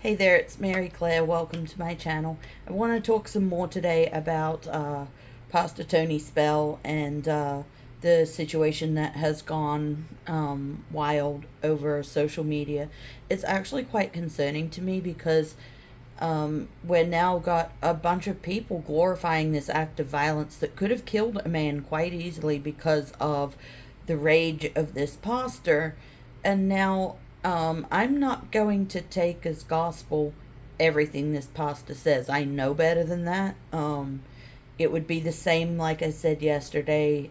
Hey there, it's Mary Claire. Welcome to my channel. I want to talk some more today about Pastor Tony Spell and the situation that has gone wild over social media. It's actually quite concerning to me because we're now got a bunch of people glorifying this act of violence that could have killed a man quite easily because of the rage of this pastor. And now I'm not going to take as gospel everything this pastor says. I know better than that. It would be the same, like I said yesterday,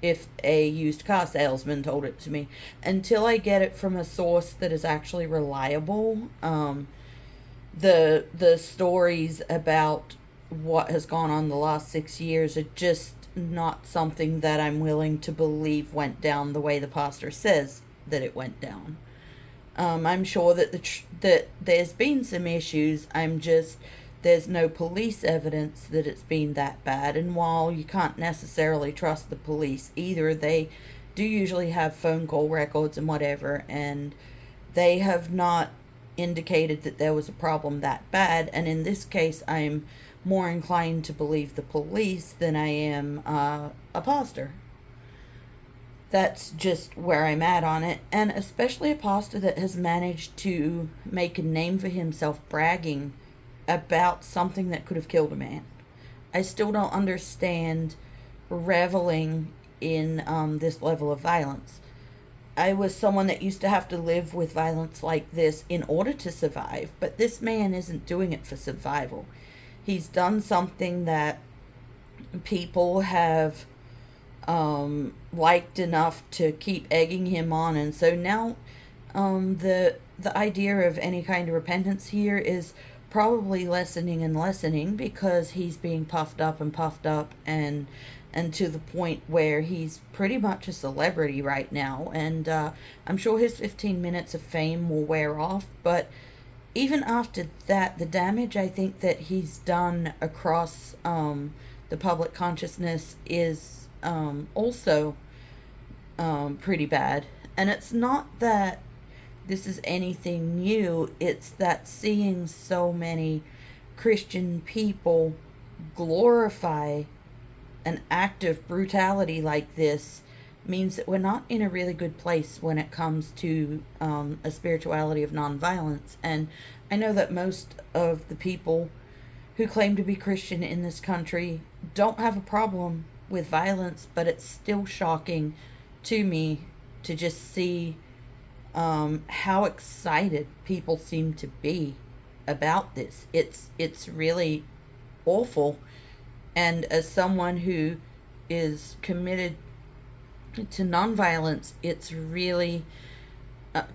if a used car salesman told it to me. Until I get it from a source that is actually reliable, the stories about what has gone on the last 6 years are just not something that I'm willing to believe went down the way the pastor says that it went down. I'm sure that that there's been some issues. There's no police evidence that it's been that bad. And while you can't necessarily trust the police either, they do usually have phone call records and whatever, and they have not indicated that there was a problem that bad. And in this case, I'm more inclined to believe the police than I am a pastor. That's just where I'm at on it. And especially a pastor that has managed to make a name for himself bragging about something that could have killed a man. I still don't understand reveling in this level of violence. I was someone that used to have to live with violence like this in order to survive, but this man isn't doing it for survival. He's done something that people have liked enough to keep egging him on, and so now the idea of any kind of repentance here is probably lessening and lessening because he's being puffed up and to the point where he's pretty much a celebrity right now. And I'm sure his 15 minutes of fame will wear off, but even after that, the damage I think that he's done across the public consciousness is also pretty bad. And it's not that this is anything new, it's that seeing so many Christian people glorify an act of brutality like this means that we're not in a really good place when it comes to a spirituality of nonviolence. And I know that most of the people who claim to be Christian in this country don't have a problem with violence, but it's still shocking to me to just see how excited people seem to be about this. It's really awful. And as someone who is committed to nonviolence, it's really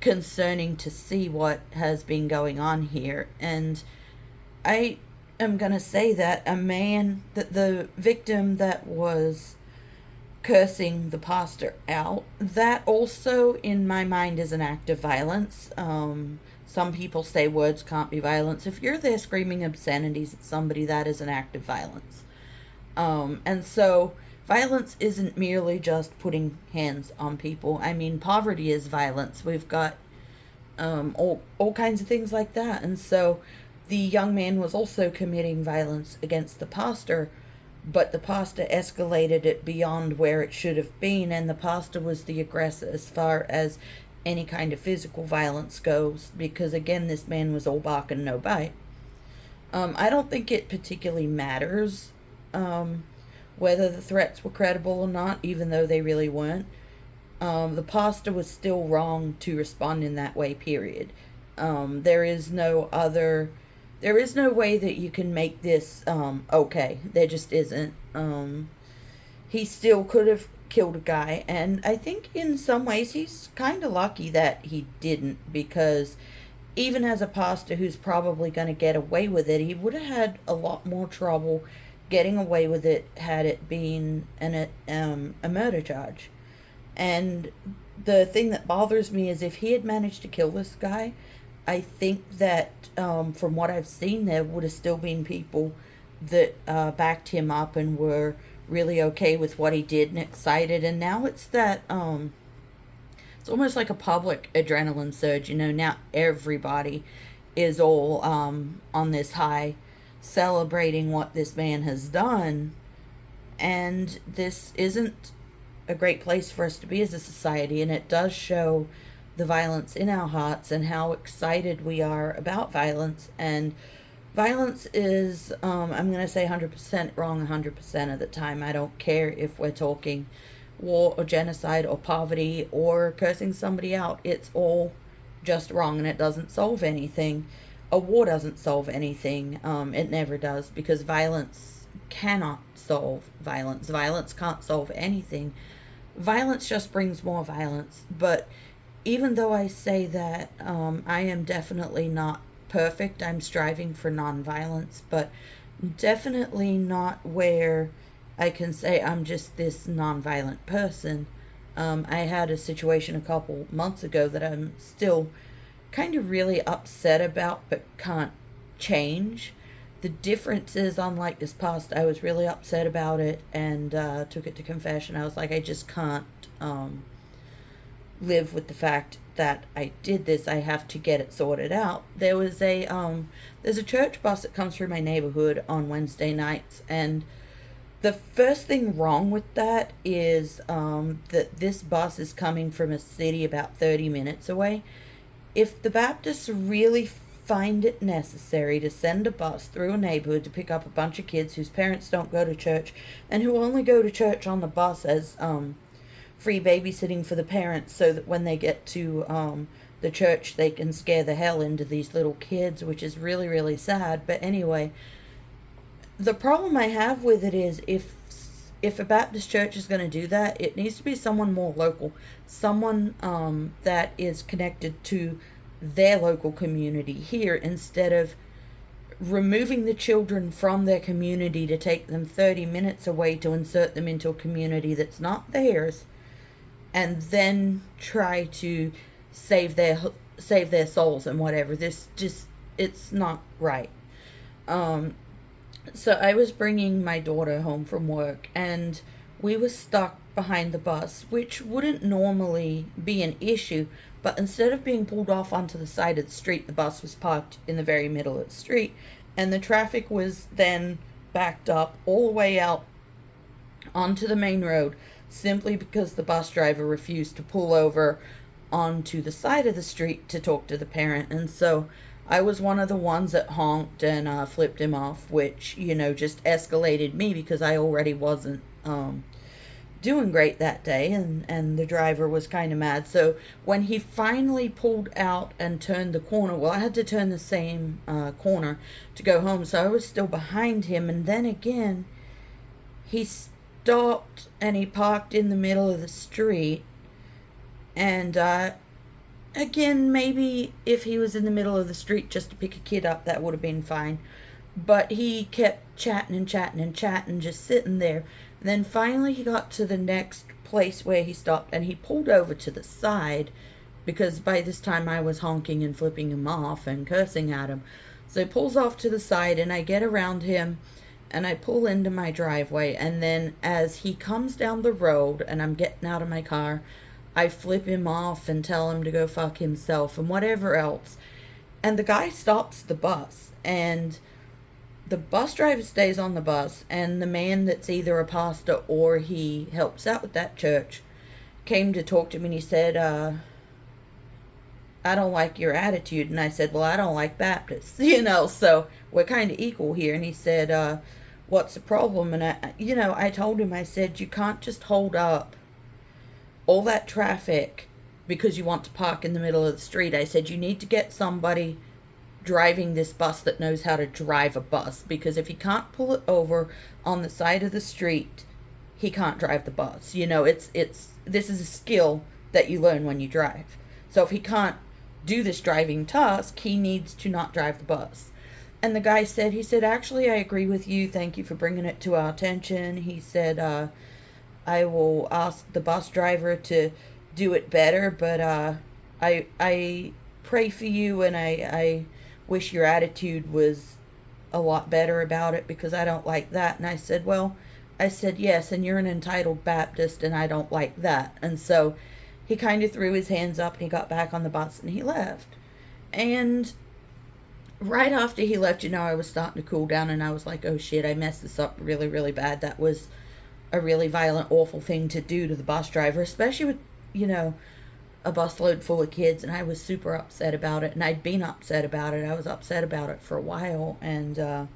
concerning to see what has been going on here. And I am going to say that that the victim that was cursing the pastor out, that also in my mind is an act of violence. Some people say words can't be violence. If you're there screaming obscenities at somebody, that is an act of violence. And so violence isn't merely just putting hands on people. I mean, poverty is violence. We've got all kinds of things like that. And so the young man was also committing violence against the pastor, but the pastor escalated it beyond where it should have been, and the pastor was the aggressor as far as any kind of physical violence goes, because again, this man was all bark and no bite. I don't think it particularly matters whether the threats were credible or not, even though they really weren't. The pastor was still wrong to respond in that way, period. There is no way that you can make this okay. There just isn't. He still could have killed a guy, and I think in some ways he's kind of lucky that he didn't, because even as a pastor who's probably going to get away with it, he would have had a lot more trouble getting away with it had it been a murder charge. And the thing that bothers me is if he had managed to kill this guy, I think that from what I've seen, there would have still been people that backed him up and were really okay with what he did and excited. And now it's that it's almost like a public adrenaline surge. Now everybody is all on this high, celebrating what this man has done. And this isn't a great place for us to be as a society, and it does show the violence in our hearts and how excited we are about violence. And violence is, I'm going to say 100% wrong 100% of the time. I don't care if we're talking war or genocide or poverty or cursing somebody out. It's all just wrong, and it doesn't solve anything. A war doesn't solve anything. It never does, because violence cannot solve violence. Violence can't solve anything. Violence just brings more violence. But even though I say that, I am definitely not perfect. I'm striving for nonviolence, but definitely not where I can say I'm just this nonviolent person. I had a situation a couple months ago that I'm still kind of really upset about, but can't change. The difference is, unlike this past, I was really upset about it and took it to confession. I was like, I just can't live with the fact that I did this. I have to get it sorted out. There's a church bus that comes through my neighborhood on Wednesday nights, and the first thing wrong with that is that this bus is coming from a city about 30 minutes away. If the Baptists really find it necessary to send a bus through a neighborhood to pick up a bunch of kids whose parents don't go to church and who only go to church on the bus as free babysitting for the parents, so that when they get to the church they can scare the hell into these little kids, which is really, really sad. But anyway, the problem I have with it is, if a Baptist church is going to do that, it needs to be someone more local, someone that is connected to their local community here, instead of removing the children from their community to take them 30 minutes away to insert them into a community that's not theirs, and then try to save their souls and whatever. This just, it's not right. So I was bringing my daughter home from work, and we were stuck behind the bus, which wouldn't normally be an issue, but instead of being pulled off onto the side of the street, the bus was parked in the very middle of the street, and the traffic was then backed up all the way out onto the main road, simply because the bus driver refused to pull over onto the side of the street to talk to the parent. And so I was one of the ones that honked and flipped him off, which, just escalated me, because I already wasn't doing great that day, and the driver was kind of mad. So when he finally pulled out and turned the corner, well, I had to turn the same corner to go home, so I was still behind him. And then again, he stopped and he parked in the middle of the street. And again, maybe if he was in the middle of the street just to pick a kid up, that would have been fine. But he kept chatting and chatting and chatting, just sitting there. And then finally he got to the next place where he stopped, and he pulled over to the side, because by this time I was honking and flipping him off and cursing at him. So he pulls off to the side, and I get around him and I pull into my driveway. And then as he comes down the road and I'm getting out of my car, I flip him off and tell him to go fuck himself and whatever else. And the guy stops the bus, and the bus driver stays on the bus, and the man that's either a pastor or he helps out with that church came to talk to me, and he said, I don't like your attitude. And I said, well, I don't like Baptists, so we're kind of equal here. And he said, what's the problem? And I told him, I said, you can't just hold up all that traffic because you want to park in the middle of the street. I said, you need to get somebody driving this bus that knows how to drive a bus, because if he can't pull it over on the side of the street, he can't drive the bus. This is a skill that you learn when you drive. So if he can't do this driving task, he needs to not drive the bus. And the guy said, actually, I agree with you. Thank you for bringing it to our attention. He said, I will ask the bus driver to do it better, but I pray for you, and I wish your attitude was a lot better about it, because I don't like that. And I said, yes, and you're an entitled Baptist, and I don't like that. And so he kind of threw his hands up, and he got back on the bus, and he left. And right after he left, I was starting to cool down, and I was like, oh shit, I messed this up really, really bad. That was a really violent, awful thing to do to the bus driver, especially with, you know, a busload full of kids. And I was super upset about it, and I'd been upset about it. I was upset about it for a while, and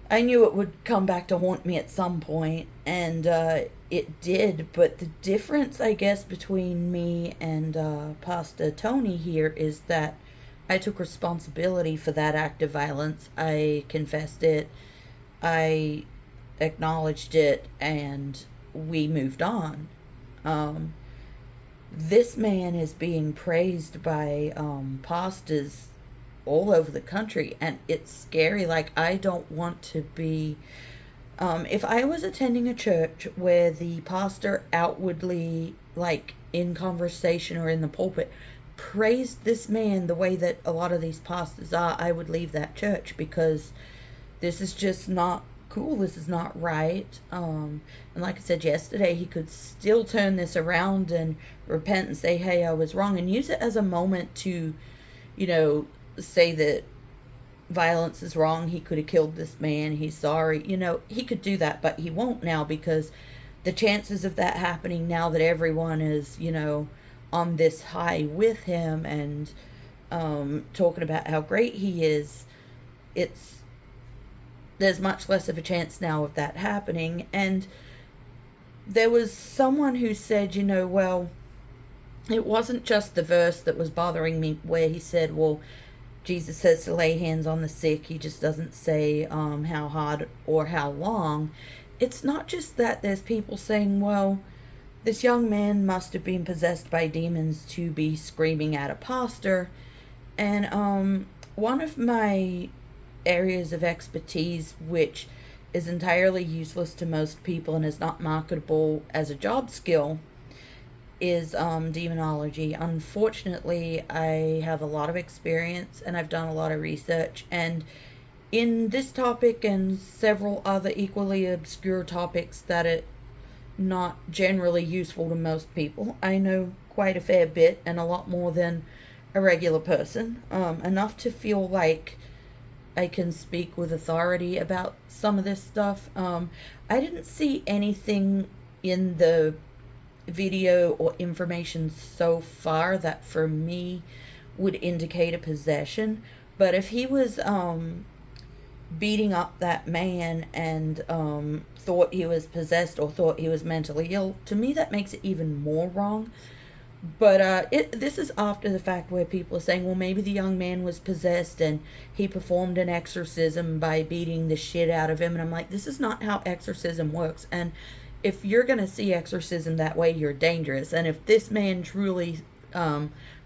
I knew it would come back to haunt me at some point, and it did. But the difference, I guess, between me and Pastor Tony here is that I took responsibility for that act of violence. I confessed it, I acknowledged it, and we moved on. Um, this man is being praised by pastors all over the country, and it's scary. Like, I don't want to be. If I was attending a church where the pastor outwardly, like in conversation or in the pulpit, praised this man the way that a lot of these pastors are, I would leave that church, because this is just not cool. This is not right. And like I said yesterday, he could still turn this around and repent and say, hey, I was wrong, and use it as a moment to, you know, say that violence is wrong. He could have killed this man. He's sorry. He could do that, but he won't now, because the chances of that happening now that everyone is, on this high with him and talking about how great he is, there's much less of a chance now of that happening. And there was someone who said, well, it wasn't just the verse that was bothering me, where he said, well, Jesus says to lay hands on the sick. He just doesn't say how hard or how long. It's not just that. There's people saying, well, this young man must have been possessed by demons to be screaming at a pastor. And one of my areas of expertise, which is entirely useless to most people and is not marketable as a job skill, is demonology. Unfortunately, I have a lot of experience and I've done a lot of research, and in this topic and several other equally obscure topics that are not generally useful to most people, I know quite a fair bit, and a lot more than a regular person, enough to feel like I can speak with authority about some of this stuff. I didn't see anything in the video or information so far that for me would indicate a possession. But if he was beating up that man and thought he was possessed or thought he was mentally ill, to me that makes it even more wrong. But this is after the fact, where people are saying, well, maybe the young man was possessed and he performed an exorcism by beating the shit out of him. And I'm like, this is not how exorcism works. And if you're going to see exorcism that way, you're dangerous. And if this man truly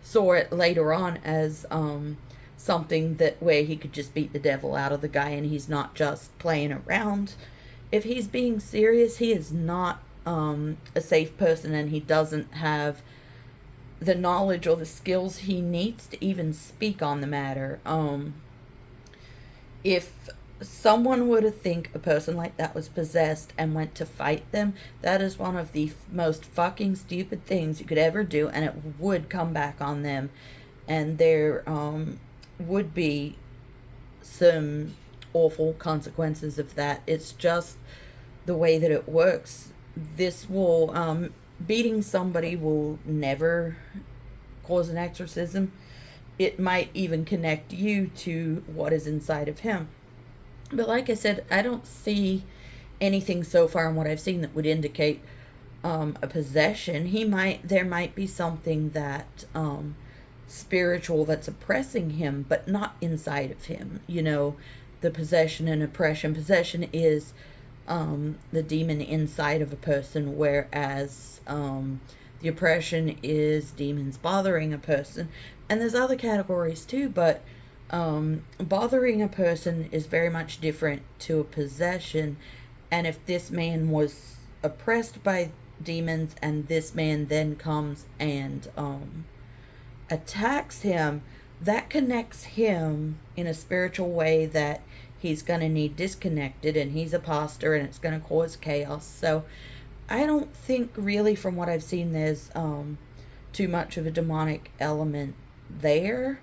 saw it later on as something that where he could just beat the devil out of the guy and he's not just playing around, if he's being serious, he is not a safe person, and he doesn't have the knowledge or the skills he needs to even speak on the matter. If someone were to think a person like that was possessed and went to fight them, that is one of the most fucking stupid things you could ever do, and it would come back on them, and there would be some awful consequences of that. It's just the way that it works. This will beating somebody will never cause an exorcism. It might even connect you to what is inside of him. But like I said, I don't see anything so far in what I've seen that would indicate a possession. There might be something that spiritual that's oppressing him, but not inside of him. The possession and oppression. Possession is the demon inside of a person, whereas the oppression is demons bothering a person. And there's other categories too, but bothering a person is very much different to a possession. And if this man was oppressed by demons and this man then comes and attacks him, that connects him in a spiritual way that he's going to need disconnected, and he's a pastor, and it's going to cause chaos. So I don't think really, from what I've seen, there's too much of a demonic element there.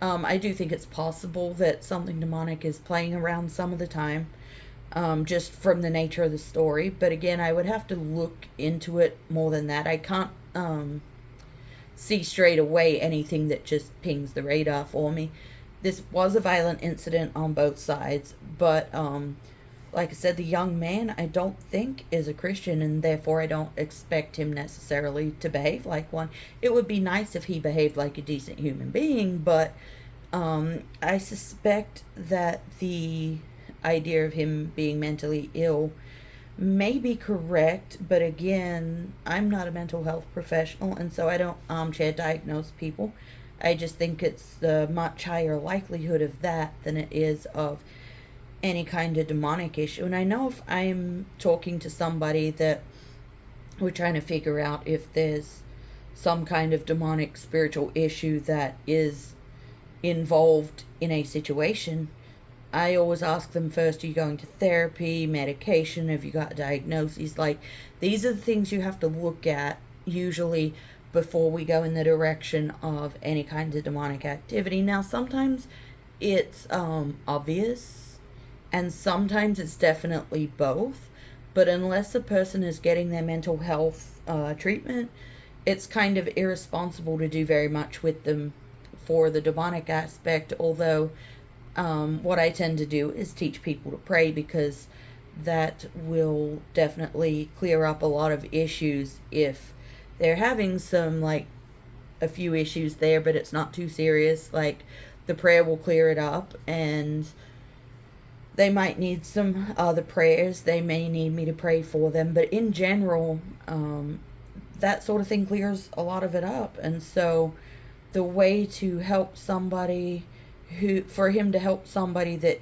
I do think it's possible that something demonic is playing around some of the time, just from the nature of the story. But again, I would have to look into it more than that. I can't see straight away anything that just pings the radar for me. This was a violent incident on both sides, but like I said, the young man I don't think is a Christian, and therefore I don't expect him necessarily to behave like one. It would be nice if he behaved like a decent human being, but I suspect that the idea of him being mentally ill may be correct, but again, I'm not a mental health professional, and so I don't armchair diagnose people. I just think it's the much higher likelihood of that than it is of any kind of demonic issue. And I know if I'm talking to somebody that we're trying to figure out if there's some kind of demonic spiritual issue that is involved in a situation, I always ask them first, are you going to therapy, medication, have you got diagnoses? Like, these are the things you have to look at usually before we go in the direction of any kind of demonic activity. Now, sometimes it's obvious, and sometimes it's definitely both, but unless a person is getting their mental health treatment, it's kind of irresponsible to do very much with them for the demonic aspect, although what I tend to do is teach people to pray, because that will definitely clear up a lot of issues if they're having some, like, a few issues there, but it's not too serious. Like, the prayer will clear it up, and they might need some other prayers. They may need me to pray for them, but in general, that sort of thing clears a lot of it up. And so the way to help somebody for him to help somebody, that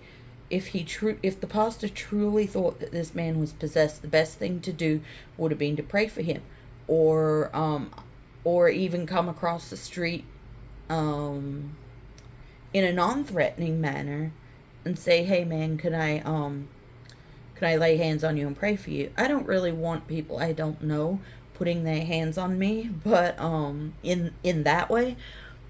if the pastor truly thought that this man was possessed, the best thing to do would have been to pray for him, or even come across the street in a non-threatening manner and say, hey man, can I lay hands on you and pray for you? I don't really want people I don't know putting their hands on me, but in that way.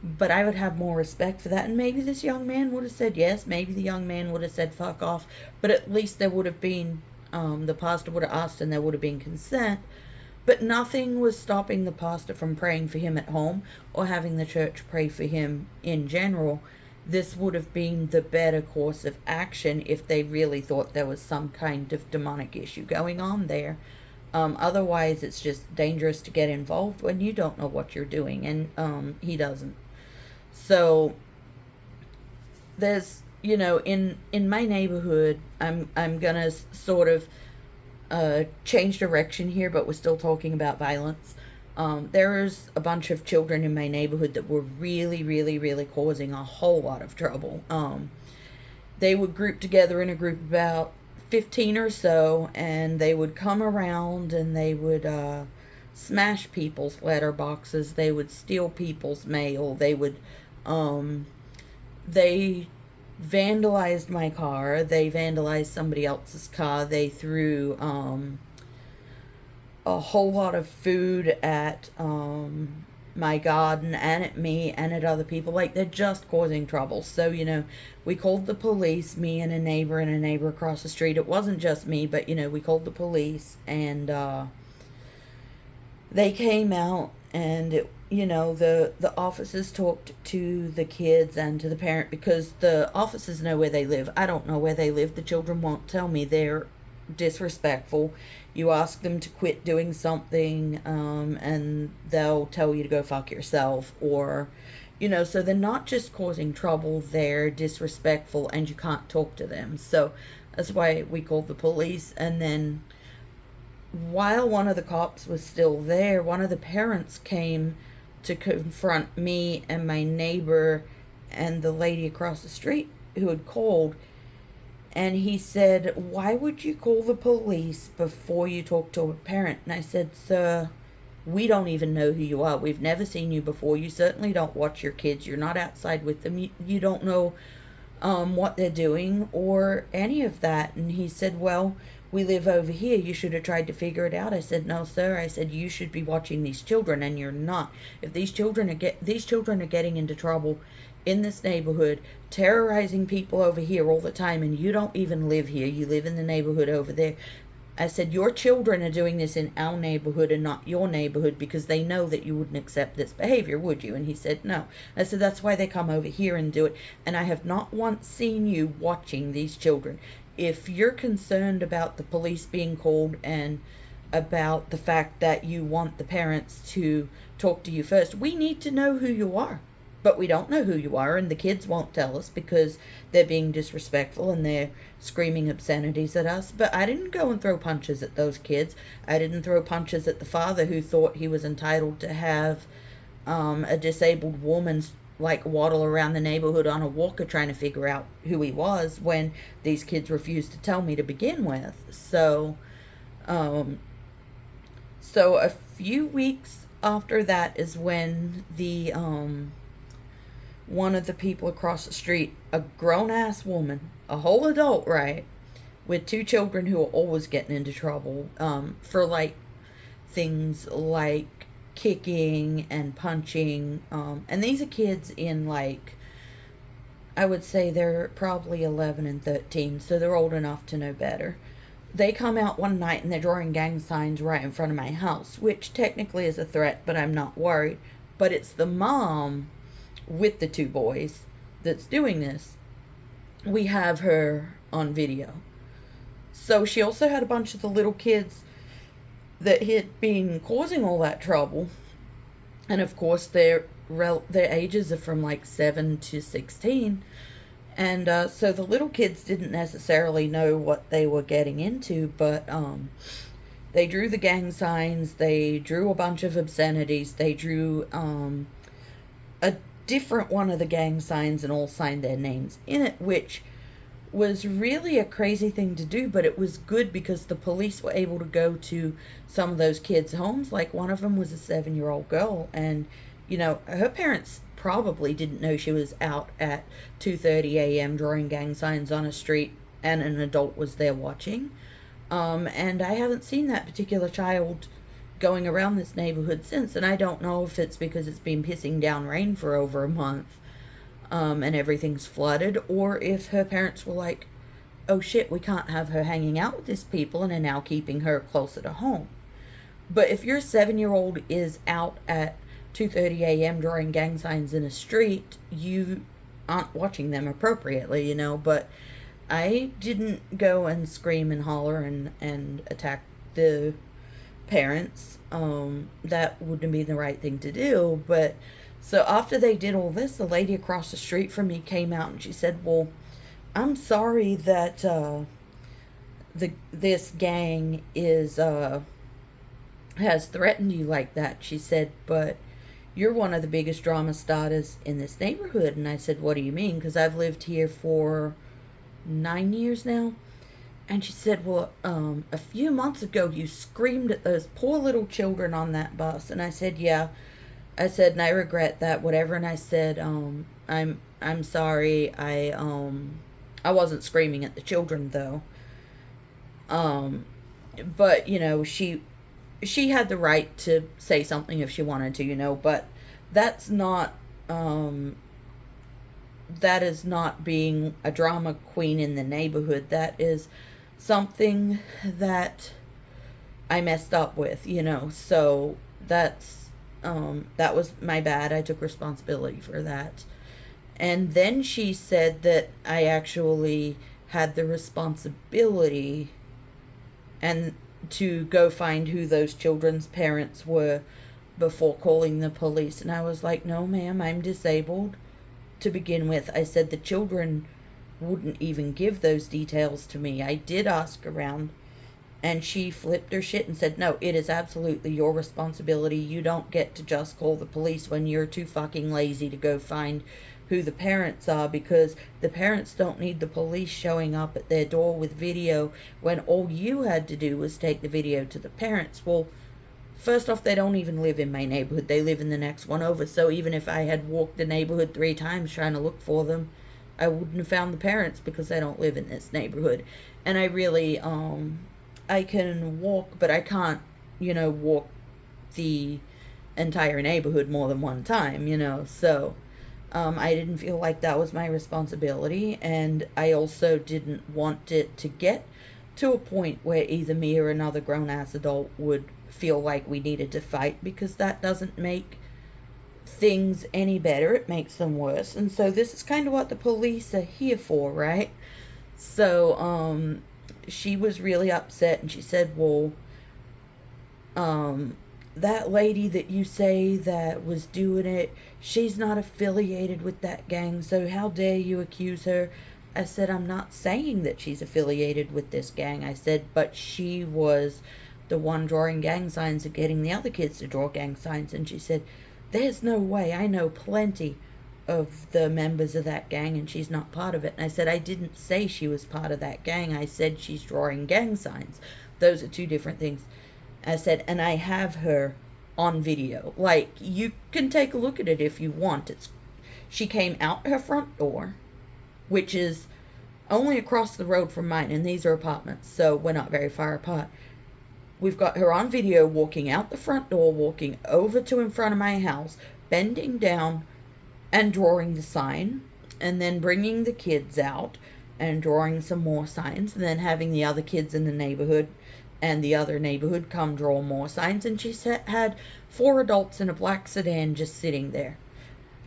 But I would have more respect for that. And maybe this young man would have said yes. Maybe the young man would have said fuck off. But at least there would have been, the pastor would have asked and there would have been consent. But nothing was stopping the pastor from praying for him at home or having the church pray for him in general. This would have been the better course of action if they really thought there was some kind of demonic issue going on there. Otherwise, it's just dangerous to get involved when you don't know what you're doing, and he doesn't. So there's, in my neighborhood, I'm gonna sort of change direction here, but we're still talking about violence. There's a bunch of children in my neighborhood that were really, really, really causing a whole lot of trouble. They would group together in a group of about 15 or so, and they would come around and they would smash people's letterboxes. They would steal people's mail. They vandalized my car. They vandalized somebody else's car. They threw a whole lot of food at my garden and at me and at other people. Like, they're just causing trouble. So, we called the police, me and a neighbor across the street. It wasn't just me, but, we called the police, and they came out, and the officers talked to the kids and to the parent, because the officers know where they live. I don't know where they live. The children won't tell me. They're disrespectful. You ask them to quit doing something, and they'll tell you to go fuck yourself, or so they're not just causing trouble, they're disrespectful, and you can't talk to them. So that's why we called the police. And then while one of the cops was still there, one of the parents came to confront me and my neighbor and the lady across the street who had called. And he said, why would you call the police before you talk to a parent? And I said, sir, we don't even know who you are. We've never seen you before. You certainly don't watch your kids. You're not outside with them. You don't know what they're doing or any of that. And he said, well, we live over here. You should have tried to figure it out. I said, no, sir. I said, you should be watching these children, and you're not. If these children are getting into trouble, in this neighborhood, terrorizing people over here all the time, and you don't even live here. You live in the neighborhood over there. I said, your children are doing this in our neighborhood and not your neighborhood because they know that you wouldn't accept this behavior, would you? And he said, no. I said, that's why they come over here and do it. And I have not once seen you watching these children. If you're concerned about the police being called and about the fact that you want the parents to talk to you first, we need to know who you are. But we don't know who you are, and the kids won't tell us because they're being disrespectful and they're screaming obscenities at us. But I didn't go and throw punches at those kids. I didn't throw punches at the father who thought he was entitled to have a disabled woman like waddle around the neighborhood on a walker trying to figure out who he was when these kids refused to tell me to begin with. So a few weeks after that is when the one of the people across the street, a grown-ass woman, a whole adult, right, with two children who are always getting into trouble for, like, things like kicking and punching. And these are kids in, like, I would say they're probably 11 and 13, so they're old enough to know better. They come out one night and they're drawing gang signs right in front of my house, which technically is a threat, but I'm not worried. But it's the mom with the two boys that's doing this. We have her on video. So she also had a bunch of the little kids that had been causing all that trouble. And of course their ages are from like 7 to 16. And so the little kids didn't necessarily know what they were getting into, but they drew the gang signs, they drew a bunch of obscenities, they drew a different one of the gang signs and all signed their names in it, which was really a crazy thing to do, but it was good because the police were able to go to some of those kids' homes. Like, one of them was a 7-year-old girl, and, you know, her parents probably didn't know she was out at 2:30 a.m. drawing gang signs on a street and an adult was there watching. And I haven't seen that particular child going around this neighborhood since, and I don't know if it's because it's been pissing down rain for over a month, and everything's flooded, or if her parents were like, oh shit, we can't have her hanging out with these people, and are now keeping her closer to home. But if your 7-year-old is out at 2:30 a.m. drawing gang signs in a street, you aren't watching them appropriately, you know. But I didn't go and scream and holler and attack the parents. That wouldn't be the right thing to do. But so after they did all this, the lady across the street from me came out and she said, well, I'm sorry that this gang has threatened you like that. She said, but you're one of the biggest drama starters in this neighborhood. And I said, what do you mean? Because I've lived here for 9 years now. And she said, well, a few months ago you screamed at those poor little children on that bus. And I said, yeah. I said, and I regret that, whatever. And I said, I'm sorry. I wasn't screaming at the children though. But you know, she had the right to say something if she wanted to, you know, but that is not being a drama queen in the neighborhood. That is something that I messed up with, you know. So that was my bad. I took responsibility for that. And then she said that I actually had the responsibility and to go find who those children's parents were before calling the police. And I was like, no ma'am, I'm disabled to begin with. I said the children wouldn't even give those details to me. I did ask around, and she flipped her shit and said, no, it is absolutely your responsibility. You don't get to just call the police when you're too fucking lazy to go find who the parents are, because the parents don't need the police showing up at their door with video when all you had to do was take the video to the parents. Well, first off, they don't even live in my neighborhood. They live in the next one over. So even if I had walked the neighborhood 3 times trying to look for them, I wouldn't have found the parents because they don't live in this neighborhood. And I really, I can walk, but I can't, you know, walk the entire neighborhood more than one time, you know. So I didn't feel like that was my responsibility, and I also didn't want it to get to a point where either me or another grown ass adult would feel like we needed to fight, because that doesn't make things any better. It makes them worse. And so this is kind of what the police are here for, right? So she was really upset, and she said, well, that lady that you say that was doing it, she's not affiliated with that gang, so how dare you accuse her? I said, I'm not saying that she's affiliated with this gang. I said, but she was the one drawing gang signs and getting the other kids to draw gang signs. And she said, there's no way. I know plenty of the members of that gang, and she's not part of it. And I said, I didn't say she was part of that gang. I said she's drawing gang signs. Those are two different things. I said, and I have her on video. Like, you can take a look at it if you want. She came out her front door, which is only across the road from mine, and these are apartments, so we're not very far apart. We've got her on video walking out the front door, walking over to in front of my house, bending down and drawing the sign, and then bringing the kids out and drawing some more signs, and then having the other kids in the neighborhood and the other neighborhood come draw more signs. And she had 4 adults in a black sedan just sitting there.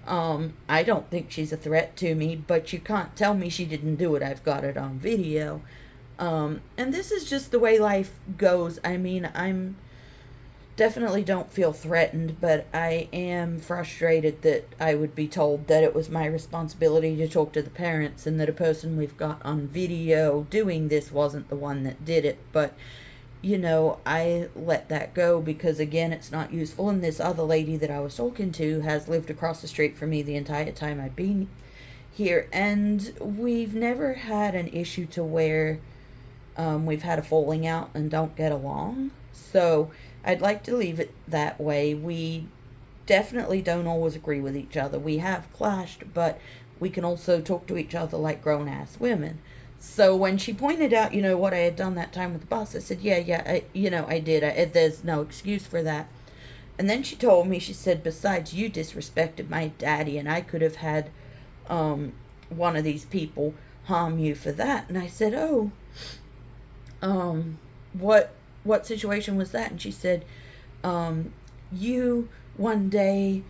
I don't think she's a threat to me, but you can't tell me she didn't do it. I've got it on video. And this is just the way life goes. I mean, I'm definitely don't feel threatened, but I am frustrated that I would be told that it was my responsibility to talk to the parents, and that a person we've got on video doing this wasn't the one that did it. But you know, I let that go because, again, it's not useful. And this other lady that I was talking to has lived across the street from me the entire time I've been here. And we've never had an issue to where we've had a falling out and don't get along. So I'd like to leave it that way. We definitely don't always agree with each other. We have clashed, but we can also talk to each other like grown-ass women. So when she pointed out, you know, what I had done that time with the boss, I said, I did. There's no excuse for that. And then she told me, she said, besides, you disrespected my daddy, and I could have had one of these people harm you for that. And I said, oh, what situation was that? And she said, you one day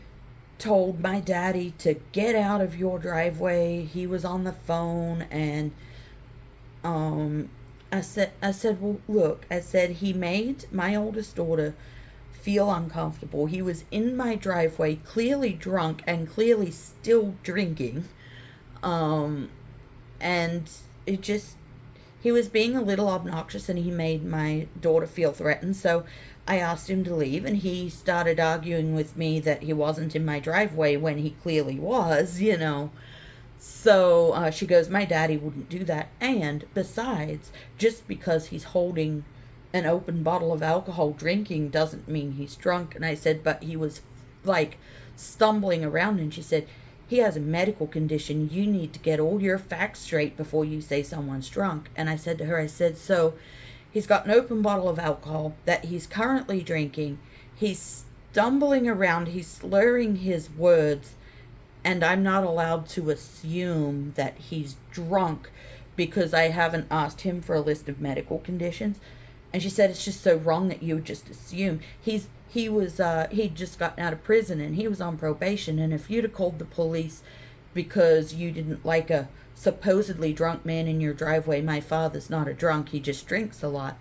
told my daddy to get out of your driveway. He was on the phone, and I said, well, look, I said, he made my oldest daughter feel uncomfortable. He was in my driveway, clearly drunk and clearly still drinking. And he was being a little obnoxious, and he made my daughter feel threatened. So I asked him to leave, and he started arguing with me that he wasn't in my driveway when he clearly was, you know. So she goes, my daddy wouldn't do that. And besides, just because he's holding an open bottle of alcohol drinking doesn't mean he's drunk. And I said, but he was like stumbling around. And she said, he has a medical condition. You need to get all your facts straight before you say someone's drunk. And I said to her, I said, so he's got an open bottle of alcohol that he's currently drinking. He's stumbling around. He's slurring his words. And I'm not allowed to assume that he's drunk because I haven't asked him for a list of medical conditions. And she said, it's just so wrong that you would just assume. He'd just gotten out of prison, and he was on probation. And if you'd have called the police because you didn't like a supposedly drunk man in your driveway, my father's not a drunk, he just drinks a lot,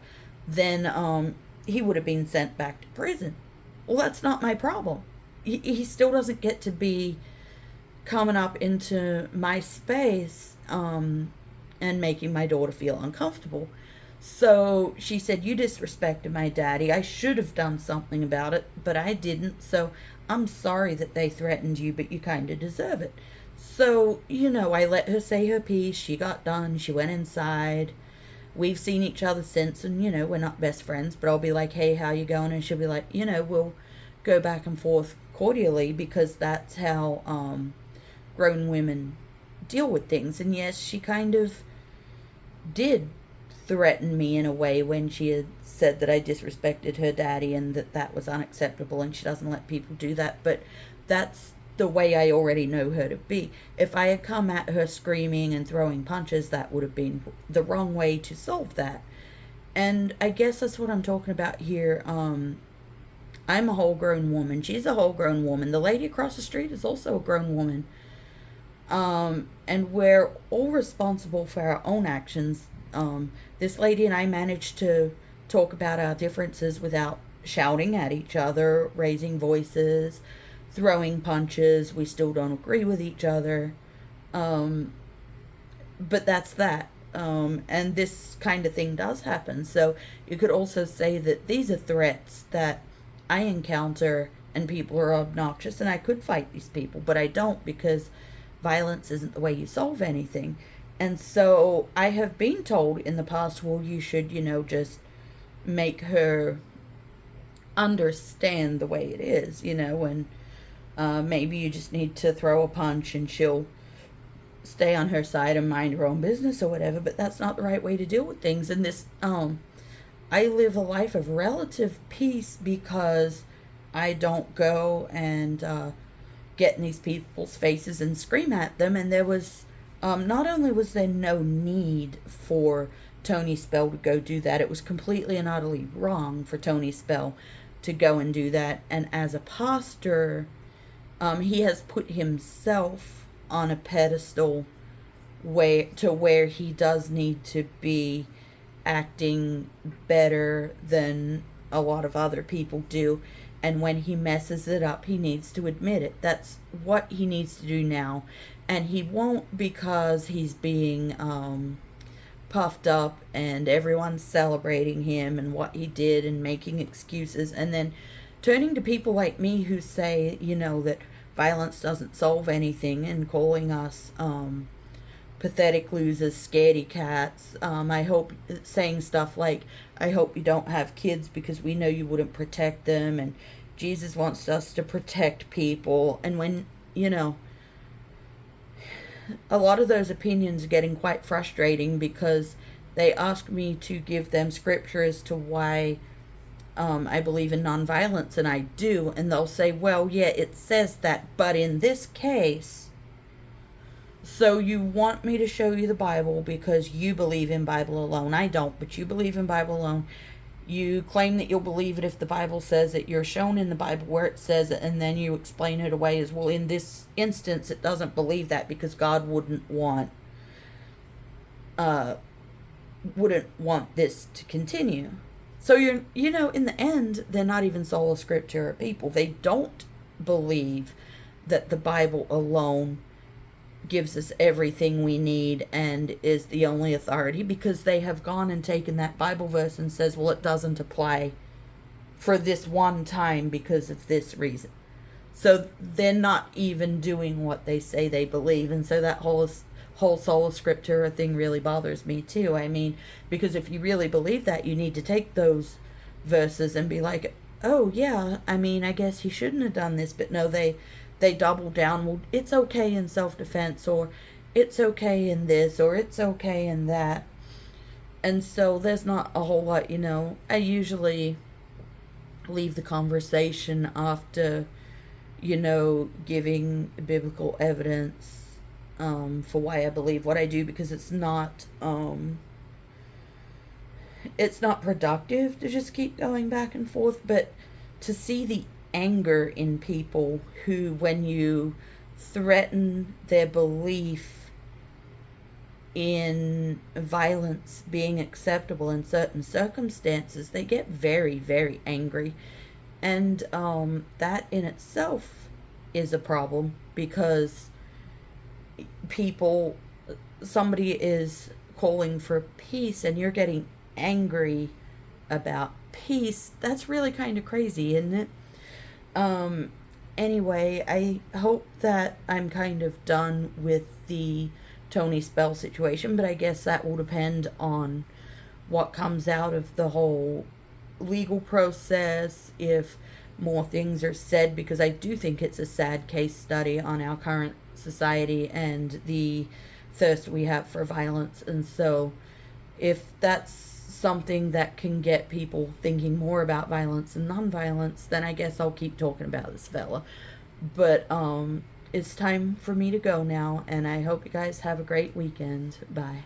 then he would have been sent back to prison. Well, that's not my problem. He still doesn't get to be coming up into my space and making my daughter feel uncomfortable. So she said, you disrespected my daddy. I should have done something about it, but I didn't. So I'm sorry that they threatened you, but you kind of deserve it. So, you know, I let her say her piece. She got done. She went inside. We've seen each other since, and, you know, we're not best friends, but I'll be like, hey, how you going? And she'll be like, you know, we'll go back and forth cordially, because that's how grown women deal with things. And yes, she kind of did threaten me in a way when she had said that I disrespected her daddy and that that was unacceptable, and she doesn't let people do that. But that's the way I already know her to be. If I had come at her screaming and throwing punches, that would have been the wrong way to solve that. And I guess that's what I'm talking about here. I'm a whole grown woman. She's a whole grown woman. The lady across the street is also a grown woman. And we're all responsible for our own actions. This lady and I managed to talk about our differences without shouting at each other, raising voices, throwing punches. We still don't agree with each other. But that's that. And this kind of thing does happen. So you could also say that these are threats that I encounter, and people are obnoxious, and I could fight these people, but I don't, because violence isn't the way you solve anything. And so I have been told in the past, well, you should, just make her understand the way it is, and maybe you just need to throw a punch and she'll stay on her side and mind her own business or whatever. But that's not the right way to deal with things. And this, I live a life of relative peace because I don't go and get in these people's faces and scream at them. And there was, not only was there no need for Tony Spell to go do that, it was completely and utterly wrong for Tony Spell to go and do that. And as a pastor, he has put himself on a pedestal where he does need to be acting better than a lot of other people do. And when he messes it up, he needs to admit it. That's what he needs to do now. And he won't, because he's being puffed up and everyone's celebrating him and what he did and making excuses, and then turning to people like me who say, that violence doesn't solve anything, and calling us pathetic losers, scaredy cats. I hope, saying stuff like, I hope you don't have kids because we know you wouldn't protect them, and Jesus wants us to protect people. And when, a lot of those opinions are getting quite frustrating, because they ask me to give them scripture as to why I believe in nonviolence, and I do, and they'll say, well, yeah, it says that, but in this case, so you want me to show you the Bible because you believe in Bible alone. I don't, but you believe in Bible alone. You claim that you'll believe it if the Bible says it. You're shown in the Bible where it says it, and then you explain it away as, well, in this instance, it doesn't believe that because God wouldn't want this to continue. So in the end, they're not even sola scriptura people. They don't believe that the Bible alone gives us everything we need and is the only authority, because they have gone and taken that Bible verse and says, well, it doesn't apply for this one time because of this reason. So they're not even doing what they say they believe. And so that whole sola scriptura thing really bothers me too. I mean, because if you really believe that, you need to take those verses and be like, oh yeah, I mean, I guess he shouldn't have done this. But no, they double down. Well, it's okay in self-defense, or it's okay in this, or it's okay in that. And so there's not a whole lot, I usually leave the conversation after, giving biblical evidence for why I believe what I do, because it's not productive to just keep going back and forth. But to see the anger in people who, when you threaten their belief in violence being acceptable in certain circumstances, they get very, very angry. And that in itself is a problem, because somebody is calling for peace and you're getting angry about peace. That's really kind of crazy, isn't it? Anyway, I hope that I'm kind of done with the Tony Spell situation, but I guess that will depend on what comes out of the whole legal process, if more things are said, because I do think it's a sad case study on our current society and the thirst we have for violence. And so if that's something that can get people thinking more about violence and nonviolence, then I guess I'll keep talking about this fella. But it's time for me to go now, and I hope you guys have a great weekend. Bye.